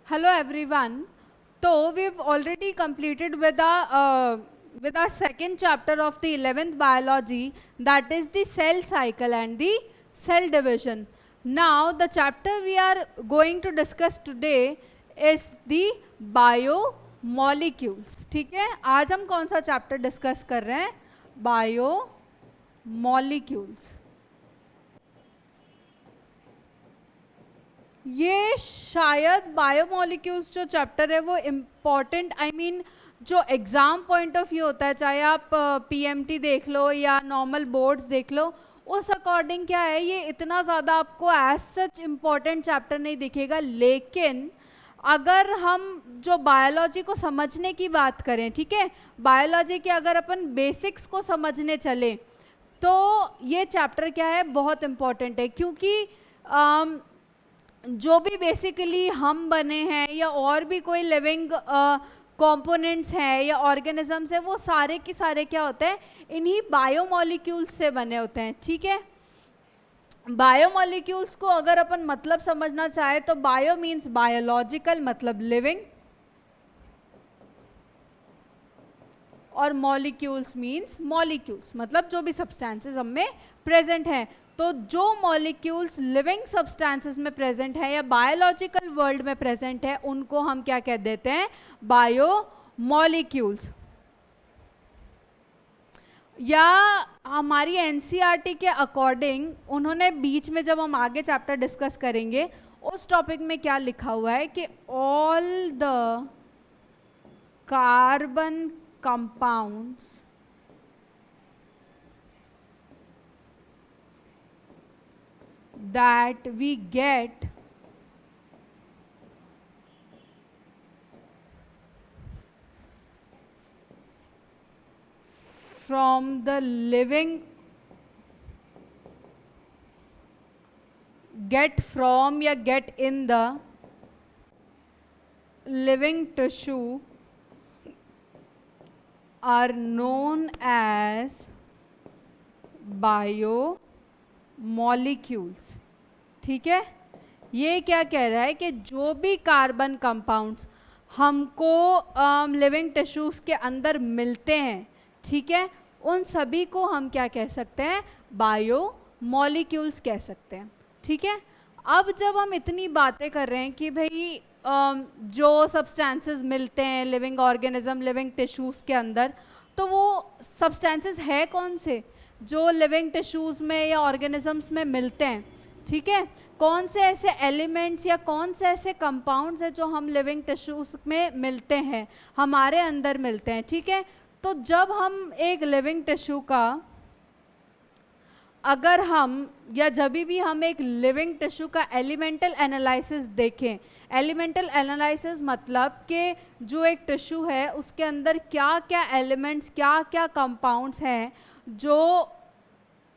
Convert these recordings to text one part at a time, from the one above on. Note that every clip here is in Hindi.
Hello everyone. So we've already completed with our second chapter of the 11th biology, that is the cell cycle and the cell division. Now the chapter we are going to discuss today is the biomolecules. ठीक है, आज हम कौन सा चैप्टर डिस्कस कर रहे हैं? बायोमोलिक्यूल्स. ये शायद बायोमोलिक्यूल्स जो चैप्टर है वो इम्पॉर्टेंट जो एग्ज़ाम पॉइंट ऑफ व्यू होता है, चाहे आप पीएमटी देख लो या नॉर्मल बोर्ड्स देख लो, उस अकॉर्डिंग क्या है, ये इतना ज़्यादा आपको एज सच इम्पॉर्टेंट चैप्टर नहीं दिखेगा. लेकिन अगर हम जो बायोलॉजी को समझने की बात करें, ठीक है, बायोलॉजी के अगर अपन बेसिक्स को समझने चले तो ये चैप्टर क्या है, बहुत इम्पॉर्टेंट है. क्योंकि जो भी बेसिकली हम बने हैं या और भी कोई लिविंग कंपोनेंट्स हैं या ऑर्गेनिजम्स हैं, वो सारे के सारे क्या होते हैं, इन्हीं बायोमोलिक्यूल्स से बने होते हैं. ठीक है, बायोमोलिक्यूल्स को अगर अपन मतलब समझना चाहे तो बायो मीन्स बायोलॉजिकल, मतलब लिविंग, और मॉलिक्यूल्स मीन्स मॉलिक्यूल्स, मतलब जो भी सब्सटेंसेस हम में प्रेजेंट हैं. तो जो मॉलिक्यूल्स लिविंग सब्सटेंसेस में प्रेजेंट है या बायोलॉजिकल वर्ल्ड में प्रेजेंट है, उनको हम क्या कह देते हैं, बायोमोलिक्यूल्स. या हमारी एनसीईआरटी के अकॉर्डिंग उन्होंने बीच में, जब हम आगे चैप्टर डिस्कस करेंगे, उस टॉपिक में क्या लिखा हुआ है कि all the carbon compounds that we get from the living, get from या get in the living tissue are known as biomolecules. ठीक है, ये क्या कह रहा है कि जो भी कार्बन कंपाउंड्स हमको लिविंग टिश्यूज़ के अंदर मिलते हैं, ठीक है, उन सभी को हम क्या कह सकते हैं, बायोमोलिक्यूल्स कह सकते हैं. ठीक है, अब जब हम इतनी बातें कर रहे हैं कि भाई जो सब्सटेंसेस मिलते हैं लिविंग ऑर्गेनिज्म, लिविंग टिश्यूज़ के अंदर, तो वो सब्सटेंसेस है कौन से जो लिविंग टिश्यूज़ में या ऑर्गेनिजम्स में मिलते हैं. ठीक है, कौन से ऐसे एलिमेंट्स या कौन से ऐसे कंपाउंड्स हैं जो हम लिविंग टिश्यूज़ में मिलते हैं, हमारे अंदर मिलते हैं. ठीक है, तो जब हम एक लिविंग टिश्यू का, अगर हम या जब भी हम एक लिविंग टिश्यू का एलिमेंटल एनालिसिस देखें, एलिमेंटल एनालिसिस मतलब कि जो एक टिश्यू है उसके अंदर क्या क्या एलिमेंट्स, क्या क्या कंपाउंड्स हैं जो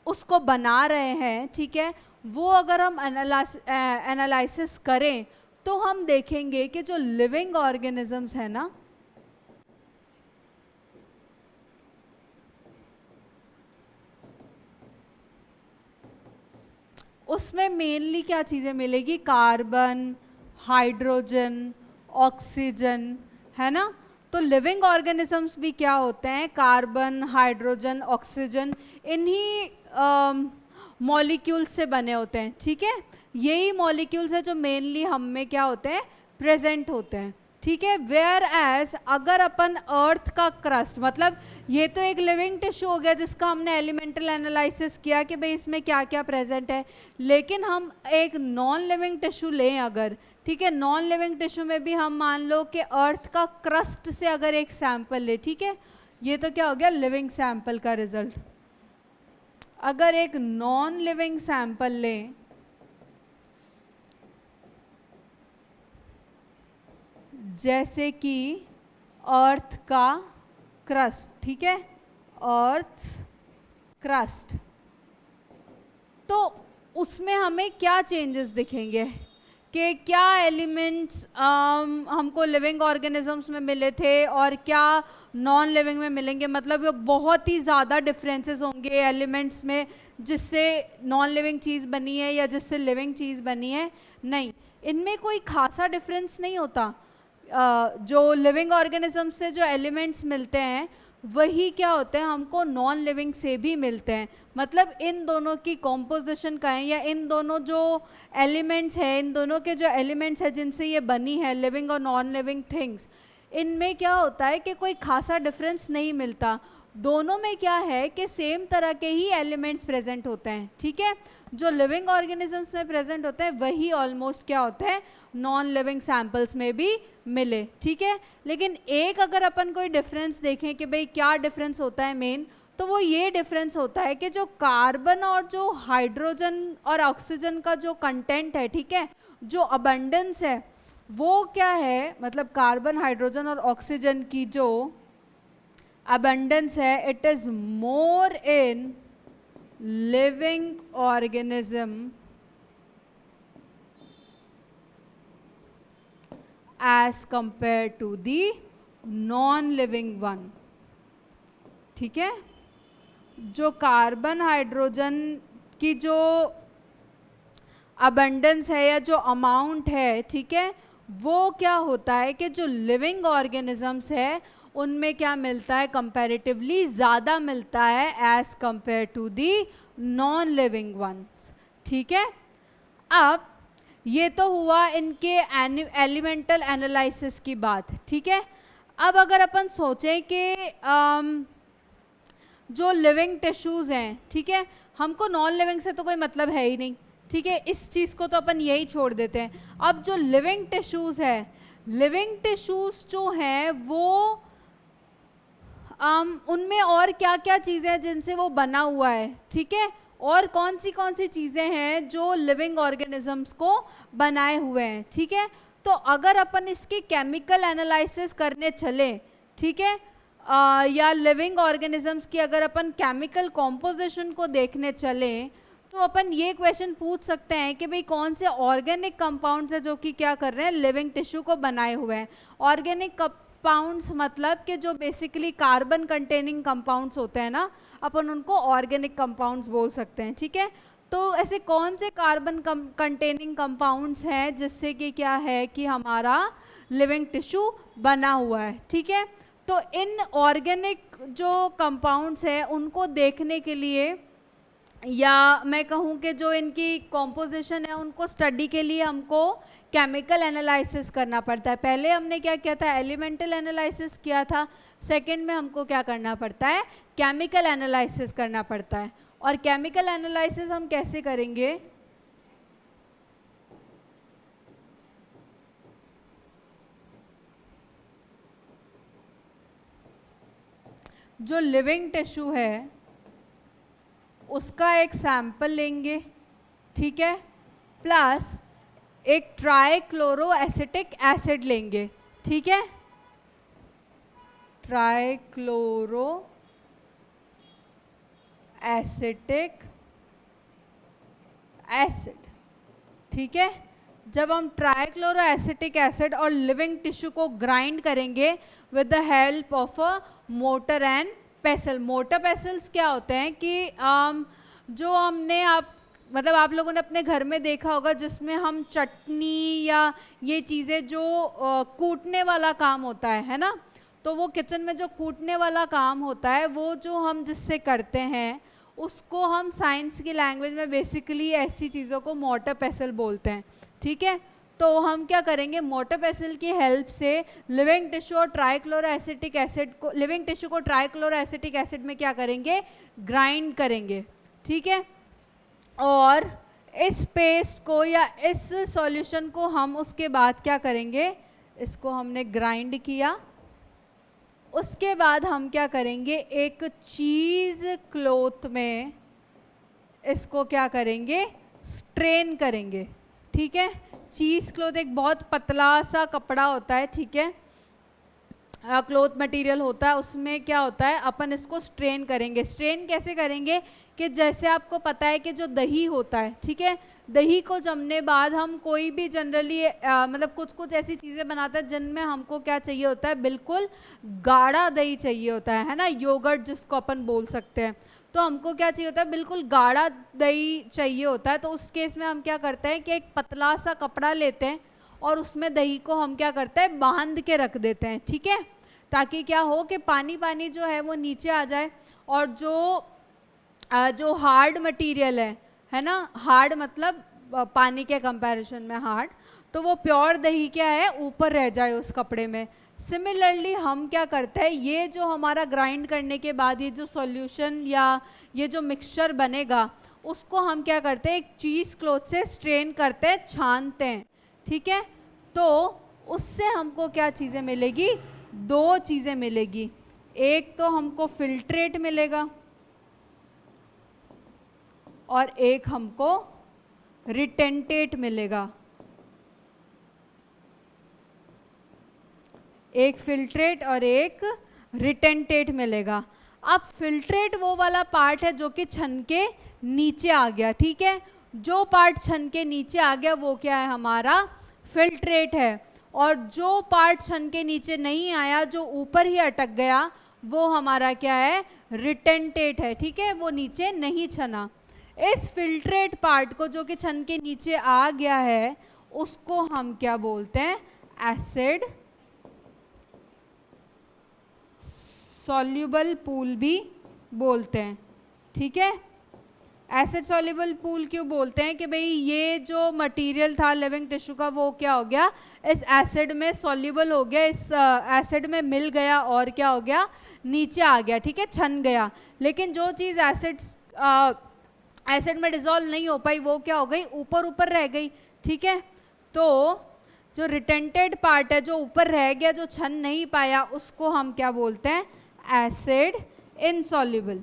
उसको बना रहे हैं, ठीक है, वो अगर हम एनालिसिस करें तो हम देखेंगे कि जो लिविंग ऑर्गेनिजम्स है ना, उसमें मेनली क्या चीज़ें मिलेगी, कार्बन, हाइड्रोजन, ऑक्सीजन, है ना. तो लिविंग ऑर्गेनिजम्स भी क्या होते हैं, कार्बन, हाइड्रोजन, ऑक्सीजन, इन्हीं मॉलिक्यूल्स से बने होते हैं. ठीक है, यही मॉलिक्यूल्स है जो मेनली हम में क्या होते हैं, प्रेजेंट होते हैं. ठीक है, वेयर एज अगर अपन अर्थ का क्रस्ट, मतलब ये तो एक लिविंग टिश्यू हो गया जिसका हमने एलिमेंटल एनालिसिस किया कि भाई इसमें क्या क्या प्रेजेंट है, लेकिन हम एक नॉन लिविंग टिश्यू लें अगर, ठीक है, नॉन लिविंग टिश्यू में भी हम मान लो कि अर्थ का क्रस्ट से अगर एक सैंपल ले, ठीक है, ये तो क्या हो गया, लिविंग सैंपल का रिजल्ट. अगर एक नॉन लिविंग सैंपल लें, जैसे कि अर्थ का क्रस्ट, ठीक है, अर्थ क्रस्ट, तो उसमें हमें क्या चेंजेस दिखेंगे कि क्या एलिमेंट्स हमको लिविंग ऑर्गेनिजम्स में मिले थे और क्या नॉन लिविंग में मिलेंगे. मतलब ये बहुत ही ज़्यादा डिफरेंसेस होंगे एलिमेंट्स में, जिससे नॉन लिविंग चीज़ बनी है या जिससे लिविंग चीज़ बनी है, नहीं. इनमें कोई खासा डिफरेंस नहीं होता। जो लिविंग ऑर्गेनिज्म से जो एलिमेंट्स मिलते हैं वही क्या होते हैं, हमको नॉन लिविंग से भी मिलते हैं। मतलब इन दोनों की कॉम्पोजिशन का है, या इन दोनों जो एलिमेंट्स हैं, इन दोनों के जो एलिमेंट्स हैं जिनसे ये बनी है लिविंग और नॉन लिविंग थिंग्स, इनमें क्या होता है कि कोई खासा डिफरेंस नहीं मिलता। दोनों में क्या है कि सेम तरह के ही एलिमेंट्स प्रेजेंट होते हैं, ठीक है। जो लिविंग ऑर्गेनिजम्स में प्रेजेंट होते हैं वही ऑलमोस्ट क्या होते हैं, नॉन लिविंग सैंपल्स में भी मिले, ठीक है। लेकिन एक अगर अपन कोई डिफरेंस देखें कि भाई क्या डिफरेंस होता है मेन, तो वो ये डिफरेंस होता है कि जो कार्बन और जो हाइड्रोजन और ऑक्सीजन का जो कंटेंट है, ठीक है, जो अबंडेंस है वो क्या है, मतलब कार्बन हाइड्रोजन और ऑक्सीजन की जो अबंडेंस है, it is more in living organism as compare to the non living one, ठीक है। जो कार्बन हाइड्रोजन की जो अबंडेंस है या जो अमाउंट है, ठीक है, वो क्या होता है कि जो लिविंग ऑर्गेनिजम्स है उनमें क्या मिलता है, कंपैरेटिवली ज़्यादा मिलता है as compare to the non living ones, ठीक है। अब ये तो हुआ इनके एलिमेंटल एनालिसिस की बात, ठीक है। अब अगर अपन सोचें कि जो लिविंग टिश्यूज़ हैं, ठीक है, हमको नॉन लिविंग से तो कोई मतलब है ही नहीं, ठीक है, इस चीज़ को तो अपन यही छोड़ देते हैं। अब जो लिविंग टिश्यूज़ है, लिविंग टिश्यूज़ जो हैं वो उनमें और क्या क्या चीज़ें हैं जिनसे वो बना हुआ है, ठीक है, और कौन सी चीज़ें हैं जो लिविंग ऑर्गेनिजम्स को बनाए हुए हैं, ठीक है। तो अगर अपन इसकी केमिकल एनालिसिस करने चले, ठीक है, या लिविंग ऑर्गेनिजम्स की अगर अपन केमिकल कॉम्पोजिशन को देखने चले, तो अपन ये क्वेश्चन पूछ सकते हैं कि भाई कौन से ऑर्गेनिक कंपाउंड्स है जो कि क्या कर रहे हैं, लिविंग टिश्यू को बनाए हुए हैं। ऑर्गेनिक कंपाउंड्स मतलब कि जो बेसिकली कार्बन कंटेनिंग कंपाउंड्स होते हैं ना, अपन उनको ऑर्गेनिक कंपाउंड्स बोल सकते हैं, ठीक है। तो ऐसे कौन से कार्बन कंटेनिंग कंपाउंड्स हैं जिससे कि क्या है कि हमारा लिविंग टिश्यू बना हुआ है, ठीक है। तो इन ऑर्गेनिक जो कंपाउंड्स हैं उनको देखने के लिए, या मैं कहूँ कि जो इनकी कॉम्पोजिशन है उनको स्टडी के लिए हमको केमिकल एनालिसिस करना पड़ता है। पहले हमने क्या किया था, एलिमेंटल एनालिसिस किया था, सेकंड में हमको क्या करना पड़ता है, केमिकल एनालिसिस करना पड़ता है। और केमिकल एनालिसिस हम कैसे करेंगे, जो लिविंग टिश्यू है उसका एक सैंपल लेंगे, ठीक है, प्लस एक ट्राइक्लोरो एसिटिक एसिड लेंगे, ठीक है, ट्राइक्लोरो एसिटिक एसिड, ठीक है। जब हम ट्राइक्लोरो एसिटिक एसिड और लिविंग टिश्यू को ग्राइंड करेंगे with the help of a mortar and pestle. Mortar pestles क्या होते हैं कि जो हमने मतलब आप लोगों ने अपने घर में देखा होगा जिसमें हम चटनी या ये चीज़ें जो कूटने वाला काम होता है ना, तो वो किचन में जो कूटने वाला काम होता है वो जो हम जिससे करते हैं उसको हम साइंस की लैंग्वेज में बेसिकली ऐसी चीज़ों को मोटर पेसल बोलते हैं, ठीक है। तो हम क्या करेंगे, मोटर पेसल की हेल्प से लिविंग टिश्यू और ट्राइक्लोरो एसिटिक एसिड को, लिविंग टिश्यू को ट्राइक्लोरो एसिटिक एसिड में क्या करेंगे, ग्राइंड करेंगे, ठीक है। और इस पेस्ट को या इस सॉल्यूशन को हम उसके बाद क्या करेंगे, इसको हमने ग्राइंड किया, उसके बाद हम क्या करेंगे, एक चीज़ क्लॉथ में इसको क्या करेंगे, स्ट्रेन करेंगे, ठीक है। चीज़ क्लॉथ एक बहुत पतला सा कपड़ा होता है, ठीक है, क्लॉथ मटेरियल होता है, उसमें क्या होता है, अपन इसको स्ट्रेन करेंगे। स्ट्रेन कैसे करेंगे कि जैसे आपको पता है कि जो दही होता है, ठीक है, दही को जमने बाद हम कोई भी जनरली मतलब कुछ ऐसी चीज़ें बनाते हैं जिनमें हमको क्या चाहिए होता है, बिल्कुल गाढ़ा दही चाहिए होता है ना, योगर्ट जिसको अपन बोल सकते हैं। तो हमको क्या चाहिए होता है, बिल्कुल गाढ़ा दही चाहिए होता है। तो उस केस में हम क्या करते हैं कि एक पतला सा कपड़ा लेते हैं और उसमें दही को हम क्या करते हैं, बांध के रख देते हैं, ठीक है, ताकि क्या हो कि पानी पानी जो है वो नीचे आ जाए और जो हार्ड मटेरियल है ना, हार्ड मतलब पानी के कंपैरिजन में हार्ड, तो वो प्योर दही क्या है, ऊपर रह जाए उस कपड़े में। सिमिलरली हम क्या करते हैं, ये जो हमारा ग्राइंड करने के बाद ये जो सॉल्यूशन या ये जो मिक्सचर बनेगा उसको हम क्या करते हैं, एक चीज़ क्लॉथ से स्ट्रेन करते हैं, छानते हैं, ठीक है। तो उससे हमको क्या चीज़ें मिलेगी, दो चीज़ें मिलेगी। एक तो हमको फिल्ट्रेट मिलेगा और एक हमको रिटेंटेट मिलेगा। एक फिल्ट्रेट और एक रिटेंटेट मिलेगा। अब फिल्ट्रेट वो वाला पार्ट है जो कि छन के नीचे आ गया, ठीक है। जो पार्ट छन के नीचे आ गया वो क्या है, हमारा फिल्ट्रेट है। और जो पार्ट छन के नीचे नहीं आया, जो ऊपर ही अटक गया, वो हमारा क्या है, रिटेंटेट है, ठीक है, वो नीचे नहीं छना। इस फिल्ट्रेट पार्ट को जो कि छन के नीचे आ गया है उसको हम क्या बोलते हैं, एसिड सॉल्युबल पूल भी बोलते हैं, ठीक है। एसिड सॉल्युबल पूल क्यों बोलते हैं कि भाई ये जो मटेरियल था लिविंग टिश्यू का वो क्या हो गया, इस एसिड में सॉल्युबल हो गया, इस एसिड में मिल गया और क्या हो गया, नीचे आ गया, ठीक है, छन गया। लेकिन जो चीज़ एसिड में डिसॉल्व नहीं हो पाई वो क्या हो गई, ऊपर ऊपर रह गई, ठीक है। तो जो रिटेंटेड पार्ट है, जो ऊपर रह गया, जो छन नहीं पाया, उसको हम क्या बोलते हैं, एसिड इनसॉल्युबल।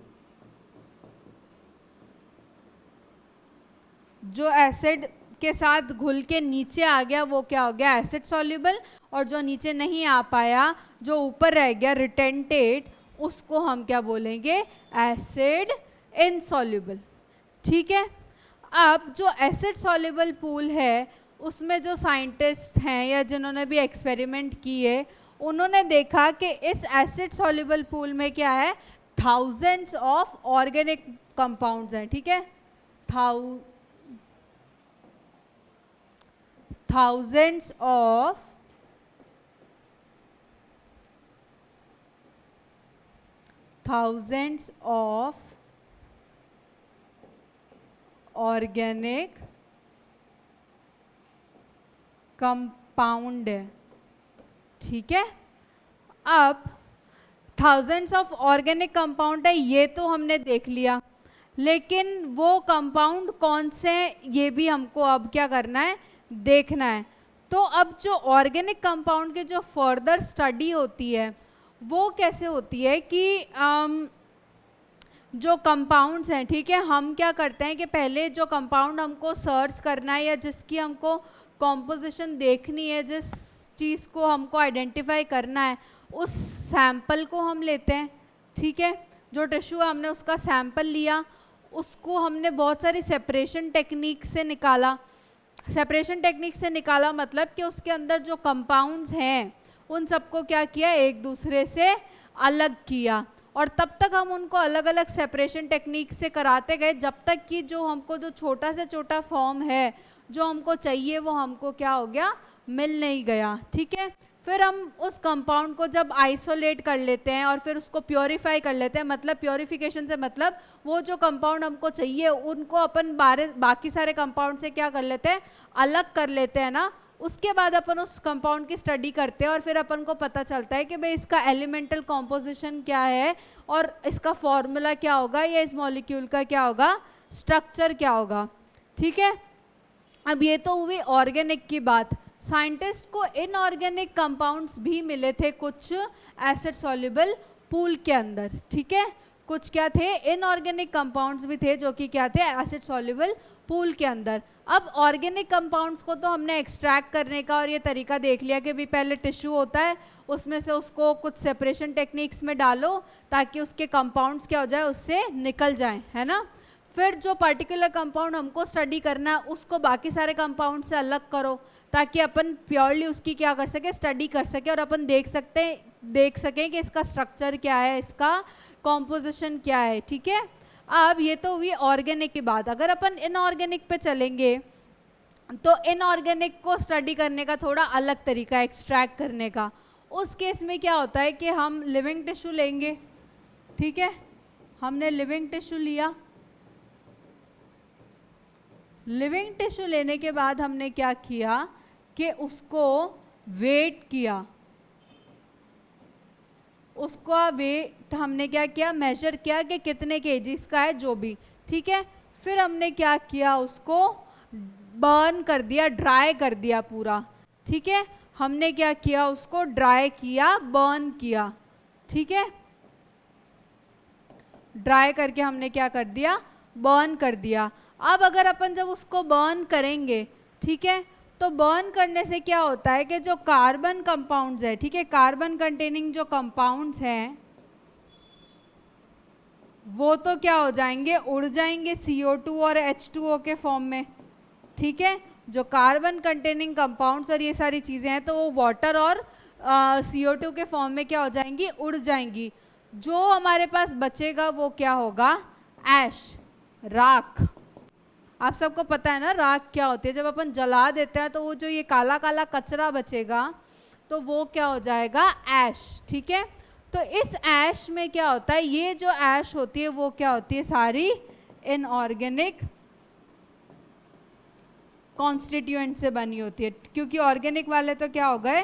जो एसिड के साथ घुल के नीचे आ गया वो क्या हो गया, एसिड सॉल्युबल। और जो नीचे नहीं आ पाया, जो ऊपर रह गया रिटेंटेड, उसको हम क्या बोलेंगे, एसिड इनसॉल्युबल, ठीक है। अब जो एसिड सॉल्युबल पूल है उसमें जो साइंटिस्ट हैं या जिन्होंने भी एक्सपेरिमेंट किए, उन्होंने देखा कि इस एसिड सॉल्युबल पूल में क्या है, थाउजेंड्स ऑफ ऑर्गेनिक कंपाउंड्स हैं, ठीक है, थाउजेंड्स ऑफ ऑर्गेनिक कंपाउंड है, ठीक है। अब थाउजेंड्स ऑफ ऑर्गेनिक कंपाउंड है ये तो हमने देख लिया, लेकिन वो कंपाउंड कौन से ये भी हमको अब क्या करना है, देखना है। तो अब जो ऑर्गेनिक कंपाउंड के जो फर्दर स्टडी होती है वो कैसे होती है कि जो कंपाउंड्स हैं, ठीक है, हम क्या करते हैं कि पहले जो कंपाउंड हमको सर्च करना है या जिसकी हमको कॉम्पोजिशन देखनी है, जिस चीज़ को हमको आइडेंटिफाई करना है, उस सैंपल को हम लेते हैं, ठीक है। जो टिश्यू है हमने उसका सैंपल लिया, उसको हमने बहुत सारी सेपरेशन टेक्निक से निकाला। सेपरेशन टेक्निक से निकाला मतलब कि उसके अंदर जो कंपाउंड्स हैं उन सबको क्या किया, एक दूसरे से अलग किया। और तब तक हम उनको अलग अलग सेपरेशन टेक्निक से कराते गए जब तक कि जो हमको जो छोटा से छोटा फॉर्म है जो हमको चाहिए वो हमको क्या हो गया, मिल नहीं गया, ठीक है। फिर हम उस कंपाउंड को जब आइसोलेट कर लेते हैं और फिर उसको प्योरीफाई कर लेते हैं, मतलब प्योरीफिकेशन से मतलब वो जो कंपाउंड हमको चाहिए उनको अपन बाकी सारे कंपाउंड से क्या कर लेते हैं, अलग कर लेते हैं ना। उसके बाद अपन उस कंपाउंड की स्टडी करते हैं और फिर अपन को पता चलता है कि भाई इसका एलिमेंटल कॉम्पोजिशन क्या है और इसका फॉर्मूला क्या होगा या इस मॉलिक्यूल का क्या होगा, स्ट्रक्चर क्या होगा, ठीक है। अब ये तो हुई ऑर्गेनिक की बात। साइंटिस्ट को इनऑर्गेनिक कंपाउंड्स भी मिले थे कुछ एसिड सॉल्युबल पूल के अंदर, ठीक है। कुछ क्या थे, इनऑर्गेनिक कंपाउंड्स भी थे जो कि क्या थे, एसिड सॉल्युबल पूल के अंदर। अब ऑर्गेनिक कंपाउंड्स को तो हमने एक्सट्रैक्ट करने का और ये तरीका देख लिया कि भी पहले टिश्यू होता है उसमें से उसको कुछ सेपरेशन टेक्निक्स में डालो ताकि उसके कंपाउंड्स क्या हो जाए, उससे निकल जाएं, है ना। फिर जो पर्टिकुलर कंपाउंड हमको स्टडी करना है उसको बाकी सारे कंपाउंड से अलग करो ताकि अपन प्योरली उसकी क्या कर सके, स्टडी कर सके और अपन देख सकें कि इसका स्ट्रक्चर क्या है, इसका कॉम्पोजिशन क्या है, ठीक है। अब ये तो हुई ऑर्गेनिक की बात। अगर अपन इनऑर्गेनिक पे चलेंगे तो इनऑर्गेनिक को स्टडी करने का थोड़ा अलग तरीका, एक्सट्रैक्ट करने का। उस केस में क्या होता है कि हम लिविंग टिश्यू लेंगे, ठीक है, हमने लिविंग टिश्यू लिया। लिविंग टिश्यू लेने के बाद हमने क्या किया कि उसको वेट किया, उसका वेट हमने क्या किया, मेजर किया कि कितने केजीज का है जो भी, ठीक है। फिर हमने क्या किया, उसको बर्न कर दिया, ड्राई कर दिया पूरा, ठीक है। हमने क्या किया, उसको ड्राई किया, बर्न किया, ठीक है। ड्राई करके हमने क्या कर दिया, बर्न कर दिया। अब अगर अपन जब उसको बर्न करेंगे, ठीक है, तो बर्न करने से क्या होता है कि जो कार्बन कंपाउंड्स है, ठीक है, कार्बन कंटेनिंग जो कंपाउंड्स हैं वो तो क्या हो जाएंगे, उड़ जाएंगे CO2 और H2O के फॉर्म में, ठीक है। जो कार्बन कंटेनिंग कंपाउंड्स और ये सारी चीज़ें हैं तो वो वाटर और CO2 के फॉर्म में क्या हो जाएंगी, उड़ जाएंगी। जो हमारे पास बचेगा वो क्या होगा, ऐश, राख। आप सबको पता है ना राख क्या होती है, जब अपन जला देते हैं तो वो जो ये काला काला कचरा बचेगा तो वो क्या हो जाएगा, ऐश, ठीक है। तो इस ऐश में क्या होता है, ये जो ऐश होती है वो क्या होती है, सारी इनऑर्गेनिक कॉन्स्टिट्यूएंट से बनी होती है। क्योंकि ऑर्गेनिक वाले तो क्या हो गए,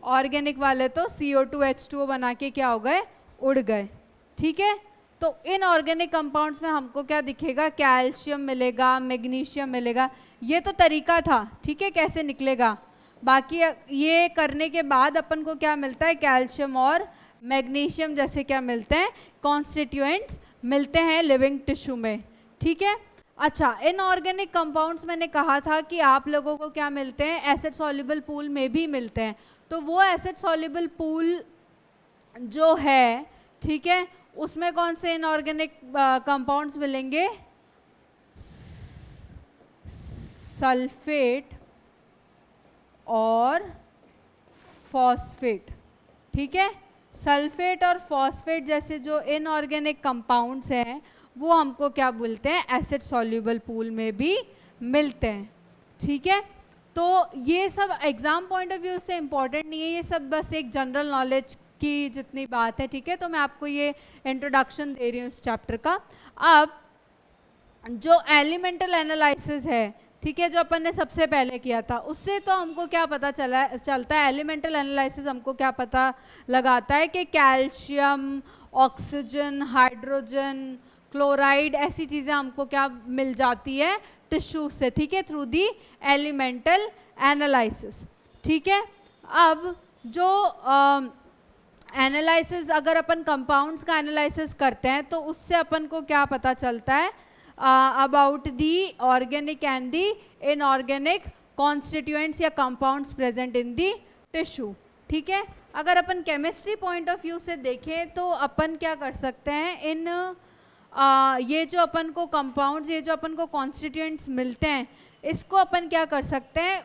ऑर्गेनिक वाले तो CO2 H2O बना के क्या हो गए, उड़ गए, ठीक है। तो इनऑर्गेनिक कंपाउंड्स में हमको क्या दिखेगा, कैल्शियम मिलेगा, मैग्नीशियम मिलेगा। ये तो तरीका था, ठीक है, कैसे निकलेगा। बाकी ये करने के बाद अपन को क्या मिलता है, कैल्शियम और मैग्नीशियम जैसे क्या मिलते हैं, कॉन्स्टिट्यूएंट्स मिलते हैं लिविंग टिश्यू में, ठीक है। अच्छा, इनऑर्गेनिक कंपाउंड्स मैंने कहा था कि आप लोगों को क्या मिलते हैं, एसिड सॉल्युबल पूल में भी मिलते हैं। तो वो एसिड सॉल्युबल पूल जो है, ठीक है, उसमें कौन से इनऑर्गेनिक कंपाउंड्स मिलेंगे, सल्फेट और फॉस्फेट, ठीक है। सल्फेट और फॉस्फेट जैसे जो इनऑर्गेनिक कंपाउंड्स हैं वो हमको क्या बोलते हैं, एसिड सॉल्युबल पूल में भी मिलते हैं, ठीक है। तो ये सब एग्जाम पॉइंट ऑफ व्यू से इम्पॉर्टेंट नहीं है, ये सब बस एक जनरल नॉलेज की जितनी बात है, ठीक है। तो मैं आपको ये इंट्रोडक्शन दे रही हूँ इस चैप्टर का। अब जो एलिमेंटल एनालिसिस है, ठीक है, जो अपन ने सबसे पहले किया था, उससे तो हमको क्या पता चलता है, एलिमेंटल एनालिसिस हमको क्या पता लगाता है कि कैल्शियम, ऑक्सीजन, हाइड्रोजन, क्लोराइड, ऐसी चीज़ें हमको क्या मिल जाती है टिश्यू से, ठीक है, थ्रू दी एलिमेंटल एनालिसिस, ठीक है। अब जो एनालिसिस अगर अपन कंपाउंड्स का एनालिसिस करते हैं तो उससे अपन को क्या पता चलता है, about the organic and the inorganic constituents या compounds present in the tissue, ठीक है। अगर अपन केमिस्ट्री पॉइंट ऑफ व्यू से देखें तो अपन क्या कर सकते हैं, इन ये जो अपन को कंपाउंड्स, ये जो अपन को कॉन्स्टिट्यूएंट्स मिलते हैं, इसको अपन क्या कर सकते हैं,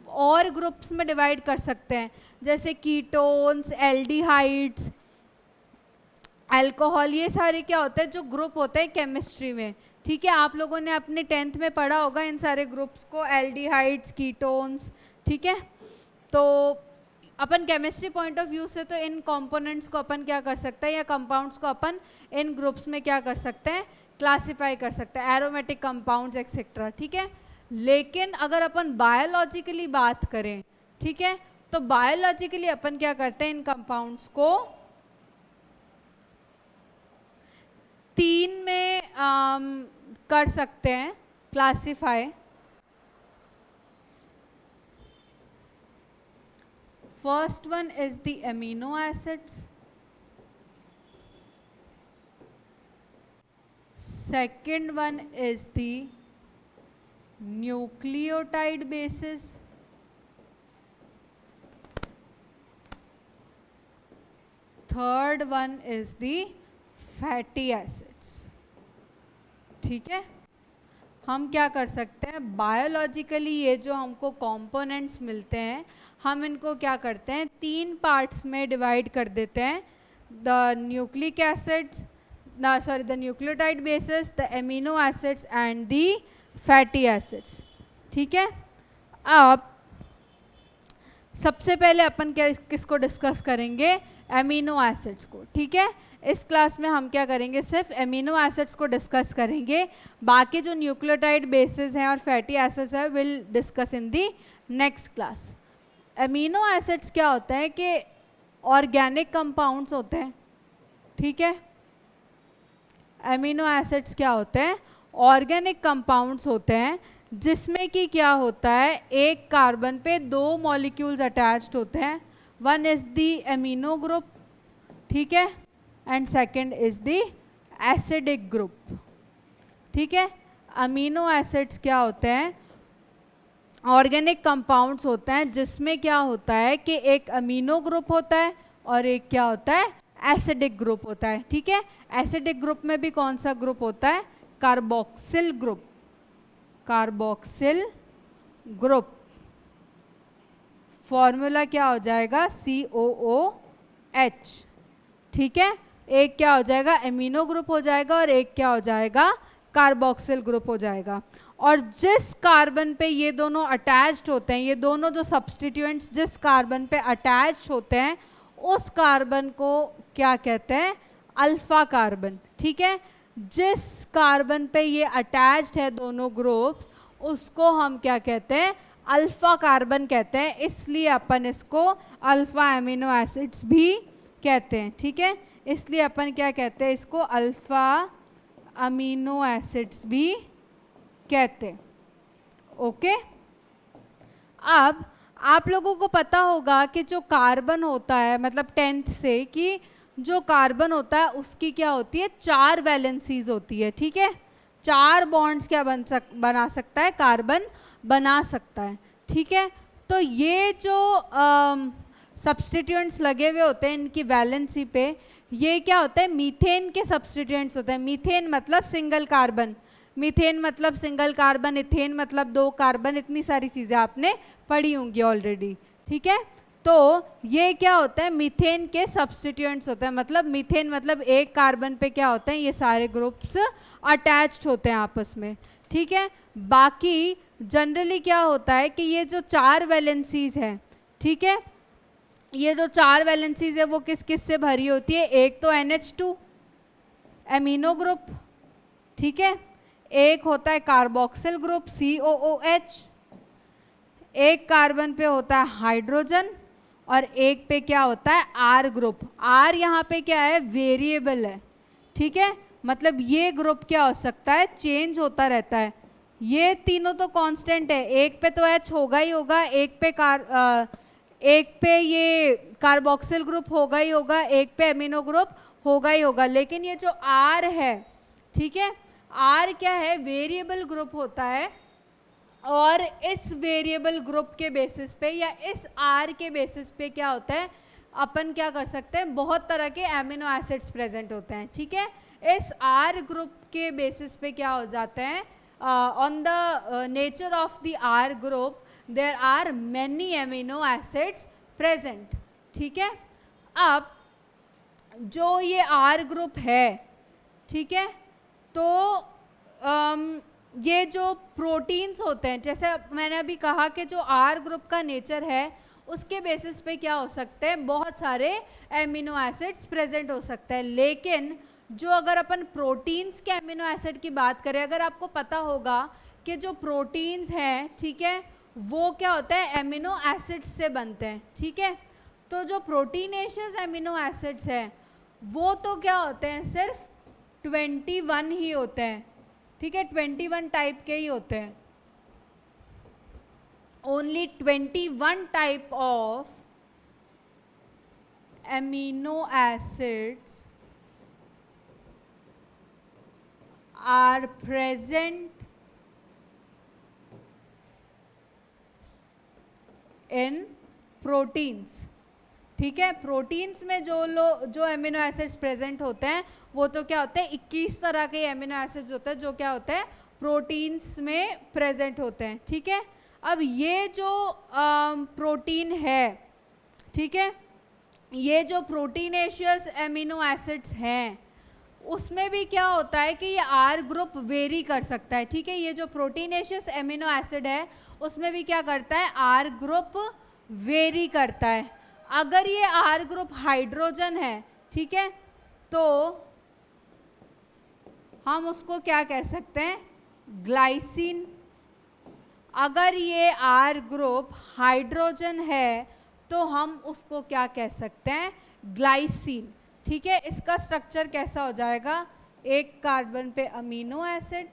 और ग्रुप्स में डिवाइड कर सकते हैं, जैसे कीटोन्स, एल्डिहाइड्स, अल्कोहल, ये सारे क्या होते हैं जो ग्रुप होते हैं केमिस्ट्री में, ठीक है। आप लोगों ने अपने 10th में पढ़ा होगा इन सारे ग्रुप्स को, एल्डिहाइड्स, कीटोन्स, ठीक है। तो अपन केमिस्ट्री पॉइंट ऑफ व्यू से तो इन कंपोनेंट्स को अपन क्या कर सकते हैं, या कंपाउंड्स को अपन इन ग्रुप्स में क्या कर सकते हैं, क्लासिफाई कर सकते हैं, एरोमेटिक कंपाउंड्स एक्सेट्रा, ठीक है। लेकिन अगर अपन बायोलॉजिकली बात करें, ठीक है, तो बायोलॉजिकली अपन क्या करते हैं, इन कंपाउंड्स को 3 में कर सकते हैं classify. First one is the amino acids, second one is the nucleotide bases, third one is the fatty acids, ठीक है। हम क्या कर सकते हैं, बायोलॉजिकली ये जो हमको कंपोनेंट्स मिलते हैं हम इनको क्या करते हैं, 3 पार्ट्स में डिवाइड कर देते हैं, the nucleic acids, the nucleotide bases, the amino acids and the fatty acids. ठीक है, अब सबसे पहले अपन क्या किसको डिस्कस करेंगे, एमिनो एसिड्स को. ठीक है, इस क्लास में हम क्या करेंगे, सिर्फ एमिनो एसिड्स को डिस्कस करेंगे. बाकी जो न्यूक्लियोटाइड बेसिस हैं और फैटी एसिड्स हैं will discuss in the next class. Amino acids क्या होता है कि ऑर्गेनिक कंपाउंड्स होते हैं. ठीक है, एमिनो एसिड्स क्या होते हैं, ऑर्गेनिक कंपाउंड्स होते हैं जिसमें कि क्या होता है, एक कार्बन पे 2 मॉलिक्यूल्स अटैच्ड होते हैं. One is the amino group, ठीक है, and second is the acidic group. ठीक है, अमीनो एसिड्स क्या होते हैं, ऑर्गेनिक कंपाउंड्स होते हैं जिसमें क्या होता है कि एक अमीनो ग्रुप होता है और एक क्या होता है, एसिडिक ग्रुप होता है. ठीक है, एसिडिक ग्रुप में भी कौन सा ग्रुप होता है, carboxyl group. Carboxyl group formula क्या हो जाएगा, COOH. ठीक है, एक क्या हो जाएगा, एमिनो ग्रुप हो जाएगा और एक क्या हो जाएगा, कार्बोक्सिल ग्रुप हो जाएगा. और जिस कार्बन पे ये दोनों अटैच्ड होते हैं, ये दोनों जो सब्स्टिट्यूएंट्स जिस कार्बन पे अटैच्ड होते हैं उस कार्बन को क्या कहते हैं, अल्फा कार्बन. ठीक है, जिस कार्बन पे ये अटैच्ड है दोनों ग्रुप्स उसको हम क्या कहते हैं, अल्फा कार्बन कहते हैं. इसलिए अपन इसको अल्फा एमिनो एसिड्स भी कहते हैं. ठीक है, इसलिए अपन क्या कहते हैं, इसको अल्फा अमीनो एसिड्स भी कहते हैं. ओके, अब आप लोगों को पता होगा कि जो कार्बन होता है, मतलब 10th से, कि जो कार्बन होता है उसकी क्या होती है, 4 वैलेंसीज होती है. ठीक है, 4 बॉन्ड्स क्या बना सकता है, कार्बन बना सकता है. ठीक है, तो ये जो सब्स्टिट्यूएंट्स लगे हुए होते हैं इनकी वैलेंसी पे, ये क्या होता है, मीथेन के सब्स्टिट्यूएंट्स होते हैं. मीथेन मतलब सिंगल कार्बन, मीथेन मतलब सिंगल कार्बन, इथेन मतलब 2 कार्बन, इतनी सारी चीज़ें आपने पढ़ी होंगी ऑलरेडी. ठीक है, तो ये क्या होता है, मीथेन के सब्स्टिट्यूएंट्स होते हैं. मतलब मीथेन मतलब एक कार्बन पे क्या होते हैं, ये सारे ग्रुप्स अटैच्ड होते हैं आपस में. ठीक है, बाकी जनरली क्या होता है कि ये जो 4 वैलेंसीज हैं, ठीक है, ये जो 4 वैलेंसीज है वो किस किस से भरी होती है, एक तो NH2 एमिनो ग्रुप. ठीक है, एक होता है कार्बोक्सिल ग्रुप COOH, एक कार्बन पे होता है हाइड्रोजन और एक पे क्या होता है, R ग्रुप. R यहाँ पे क्या है, वेरिएबल है. ठीक है, मतलब ये ग्रुप क्या हो सकता है, चेंज होता रहता है. ये तीनों तो कांस्टेंट है, एक पे तो H होगा ही होगा, एक पे ये कार्बोक्सिल ग्रुप होगा ही होगा, एक पे एमिनो ग्रुप होगा ही होगा. लेकिन ये जो R है, ठीक है, R क्या है, वेरिएबल ग्रुप होता है. और इस वेरिएबल ग्रुप के बेसिस पे या इस R के बेसिस पे क्या होता है, अपन क्या कर सकते हैं, बहुत तरह के एमिनो एसिड्स प्रेजेंट होते हैं. ठीक है, इस R ग्रुप के बेसिस पे क्या हो जाते हैं, on the nature of the R group there are many amino acids present. ठीक है, अब जो ये R ग्रुप है, ठीक है, तो ये जो प्रोटीन्स होते हैं, जैसे मैंने अभी कहा कि जो R ग्रुप का नेचर है उसके बेसिस पे क्या हो सकते हैं, बहुत सारे एमिनो एसिड्स प्रेजेंट हो सकते हैं. लेकिन जो अगर अपन प्रोटीन्स के एमिनो एसिड की बात करें, अगर आपको पता होगा कि जो प्रोटीन्स हैं, ठीक है, वो क्या होता है, एमिनो एसिड्स से बनते हैं. ठीक है, तो जो प्रोटीनेशियस एमिनो एसिड्स हैं वो तो क्या होते हैं, सिर्फ 21 ही होते हैं. ठीक है, 21 टाइप के ही होते हैं. Only 21 type of amino acids are present in proteins. ठीक है, प्रोटीन्स में जो एमिनो एसिड्स प्रेजेंट होते हैं वो तो क्या होते हैं, 21 तरह के एमिनो एसिड्स होते हैं जो क्या होते हैं, प्रोटीन्स में प्रेजेंट होते हैं. ठीक है, अब ये जो प्रोटीन है, ठीक है, ये जो प्रोटीनेशियस एमिनो एसिड्स हैं उसमें भी क्या होता है कि ये आर ग्रुप वेरी कर सकता है, ठीक है। ये जो प्रोटीनेशियस एमिनो एसिड है उसमें भी क्या करता है, आर ग्रुप वेरी करता है। अगर ये आर ग्रुप हाइड्रोजन है, ठीक है, तो हम उसको क्या कह सकते हैं, ग्लाइसिन। अगर ये आर ग्रुप हाइड्रोजन है तो हम उसको क्या कह सकते हैं, ग्लाइसिन, ठीक है। इसका स्ट्रक्चर कैसा हो जाएगा, एक कार्बन पे अमीनो एसिड,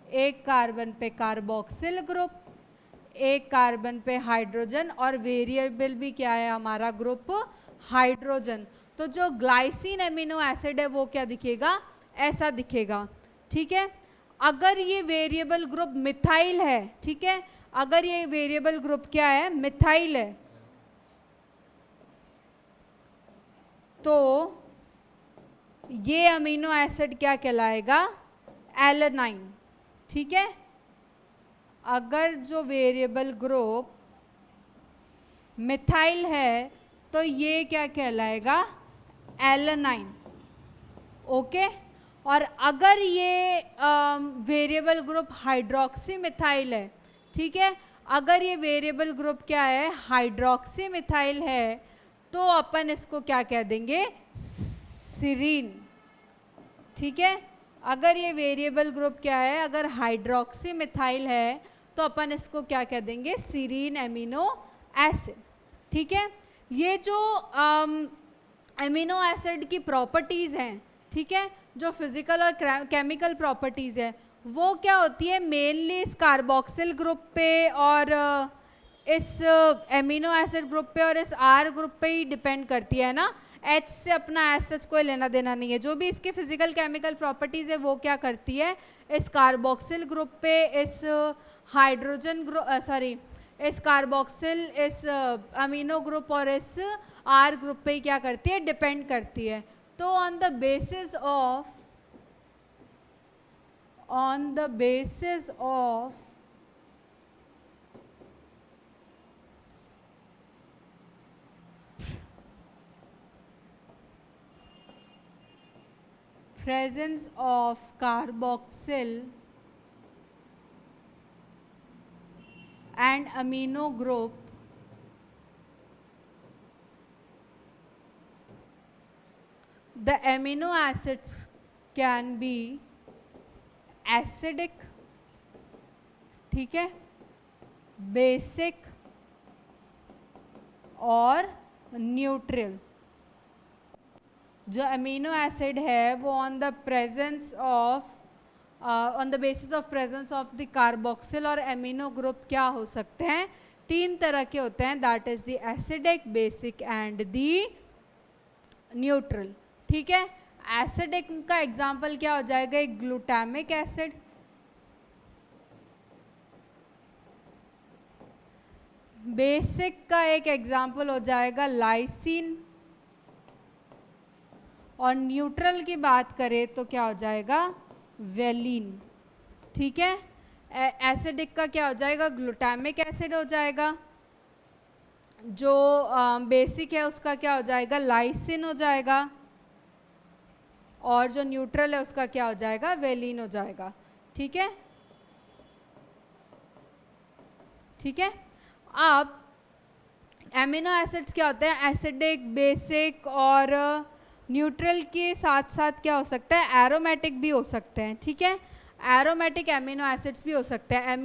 एक कार्बन पे कार्बोक्सिल ग्रुप, एक कार्बन पे हाइड्रोजन, और वेरिएबल भी क्या है हमारा, ग्रुप हाइड्रोजन। तो जो ग्लाइसिन एमिनो एसिड है वो क्या दिखेगा, ऐसा दिखेगा, ठीक है। अगर ये वेरिएबल ग्रुप मिथाइल है, ठीक है, अगर ये वेरिएबल ग्रुप क्या है, मिथाइल है, तो ये अमीनो एसिड क्या कहलाएगा, एलेनाइन, ठीक है। अगर जो वेरिएबल ग्रुप मिथाइल है तो ये क्या कहलाएगा, एलेनाइन, ओके। और अगर ये वेरिएबल ग्रुप हाइड्रोक्सी मिथाइल है, ठीक है, अगर ये वेरिएबल ग्रुप क्या है, हाइड्रोक्सी मिथाइल है, तो अपन इसको क्या कह देंगे, सीरीन, ठीक है। अगर ये वेरिएबल ग्रुप क्या है, अगर हाइड्रोक्सी मिथाइल है तो अपन इसको क्या कह देंगे, सीरीन एमिनो एसिड, ठीक है। ये जो एमिनो एसिड की प्रॉपर्टीज़ हैं, ठीक है, जो फिजिकल और केमिकल प्रॉपर्टीज़ है वो क्या होती है, मेनली इस कार्बोक्सिल ग्रुप पे और इस एमिनो एसिड ग्रुप पे और इस आर ग्रुप पे ही डिपेंड करती है ना। एच से अपना एच कोई लेना देना नहीं है। जो भी इसके फिजिकल केमिकल प्रॉपर्टीज़ है वो क्या करती है, इस कार्बोक्सिल ग्रुप पे, इस हाइड्रोजन ग्रुप, सॉरी, इस कार्बोक्सिल, इस अमीनो ग्रुप और इस आर ग्रुप पे ही क्या करती है, डिपेंड करती है। तो on the basis of presence of carboxyl and amino group, the amino acids can be acidic, ठीक है, बेसिक और न्यूट्रल। जो अमीनो एसिड है वो on the basis of presence of the carboxyl और एमिनो ग्रुप क्या हो सकते हैं, तीन तरह के होते हैं, that is the acidic, basic and the neutral, ठीक है। एसिडिक का एग्जांपल क्या हो जाएगा, एक ग्लूटामिक एसिड, बेसिक का एक एग्जांपल हो जाएगा लाइसिन, और न्यूट्रल की बात करें तो क्या हो जाएगा, वेलिन, ठीक है। एसिडिक का क्या हो जाएगा, ग्लूटामिक एसिड हो जाएगा, जो बेसिक है उसका क्या हो जाएगा, लाइसिन हो जाएगा, और जो न्यूट्रल है उसका क्या हो जाएगा, वेलिन हो जाएगा, ठीक है, ठीक है। अब एमिनो एसिड्स क्या होते हैं, एसिडिक, बेसिक और न्यूट्रल के साथ साथ क्या हो सकता है, एरोमेटिक भी हो सकते हैं, ठीक है। एरोमेटिक एमिनो एसिड्स भी हो सकते हैं,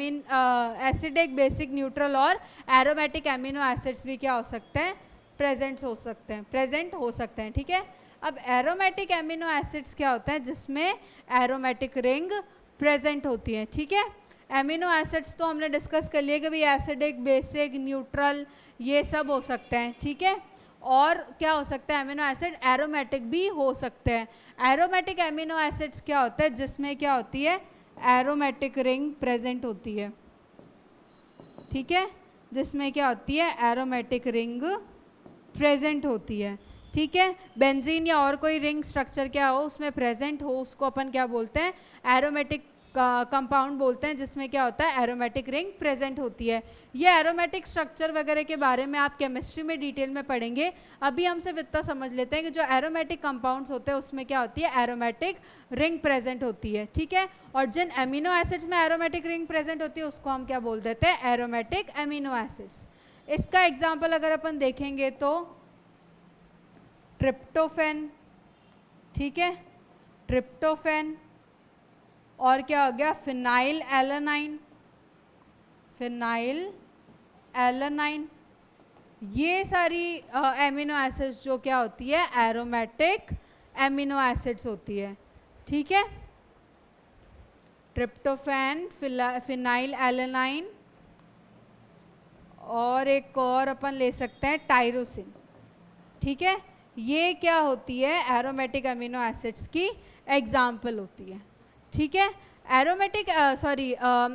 एसिडिक, बेसिक, न्यूट्रल और एरोमेटिक एमिनो एसिड्स भी क्या हो सकते हैं, प्रेजेंट हो सकते हैं, ठीक है। अब एरोमेटिक एमिनो एसिड्स क्या होता है, जिसमें एरोमेटिक रिंग प्रेजेंट होती है, ठीक है। एमिनो एसिड्स तो हमने डिस्कस कर लिया कि भाई एसिडिक, बेसिक, न्यूट्रल ये सब हो सकते हैं, ठीक है। और क्या हो सकता है, एमिनो एसिड एरोमेटिक भी हो सकते हैं। एरोमेटिक एमिनो एसिड्स क्या होता है, जिसमें क्या होती है, एरोमेटिक रिंग प्रेजेंट होती है, ठीक है, जिसमें क्या होती है, एरोमेटिक रिंग प्रेजेंट होती है, ठीक है। बेंजीन या और कोई रिंग स्ट्रक्चर क्या हो उसमें प्रेजेंट हो, उसको अपन क्या बोलते हैं, एरोमेटिक कंपाउंड बोलते हैं जिसमें क्या होता है, एरोमेटिक रिंग प्रेजेंट होती है। ये एरोमेटिक स्ट्रक्चर वगैरह के बारे में आप केमिस्ट्री में डिटेल में पढ़ेंगे। अभी हम सिर्फ इतना समझ लेते हैं कि जो एरोमेटिक कंपाउंड्स होते हैं उसमें क्या होती है, एरोमेटिक रिंग प्रेजेंट होती है, ठीक है। और जिन एमिनो एसिड्स में एरोमेटिक रिंग प्रेजेंट होती है उसको हम क्या बोल देते हैं, एरोमेटिक एमिनो एसिड्स। इसका एग्जाम्पल अगर अपन देखेंगे तो ट्रिप्टोफेन, ठीक है, ट्रिप्टोफेन, और क्या हो गया, फिनाइल एलानाइन, फिनाइल एलानाइन। ये सारी एमिनो एसिड्स जो क्या होती है, एरोमेटिक एमिनो एसिड्स होती है, ठीक है। ट्रिप्टोफैन, फिनाइल एलानाइन, और एक और अपन ले सकते हैं टायरोसिन, ठीक है। ये क्या होती है, एरोमेटिक अमीनो एसिड्स की एग्जाम्पल होती है, ठीक है। एरोमेटिक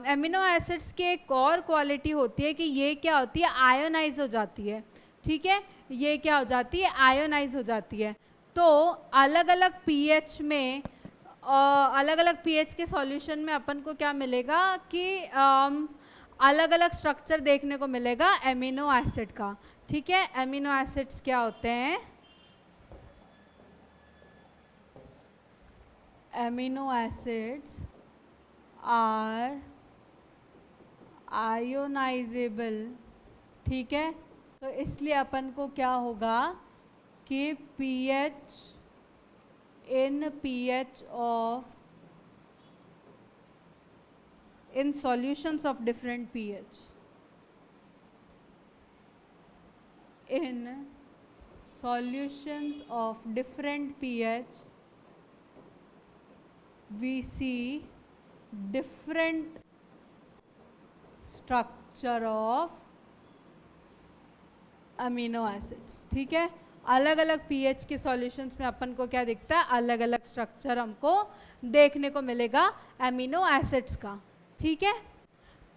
एमिनो एसिड्स की एक और क्वालिटी होती है कि ये क्या होती है, आयोनाइज हो जाती है, ठीक है। ये क्या हो जाती है, आयोनाइज हो जाती है। तो अलग अलग पीएच में, अलग अलग पीएच के सॉल्यूशन में अपन को क्या मिलेगा कि अलग अलग स्ट्रक्चर देखने को मिलेगा एमिनो एसिड का, ठीक है। एमिनो एसिड्स क्या होते हैं, एमिनो एसिड्स आर आयोनाइजेबल, ठीक है। तो इसलिए अपन को क्या होगा कि pH of in solutions of different pH, in solutions of different pH we see different structure of amino acids, ठीक है। अलग अलग पीएच के सॉल्यूशंस में अपन को क्या दिखता है, अलग अलग स्ट्रक्चर हमको देखने को मिलेगा एमिनो एसिड्स का, ठीक है।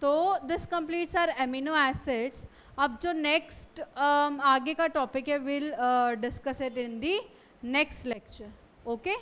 तो this completes our amino acids. अब जो नेक्स्ट आगे का टॉपिक है, will discuss it in the next lecture, okay.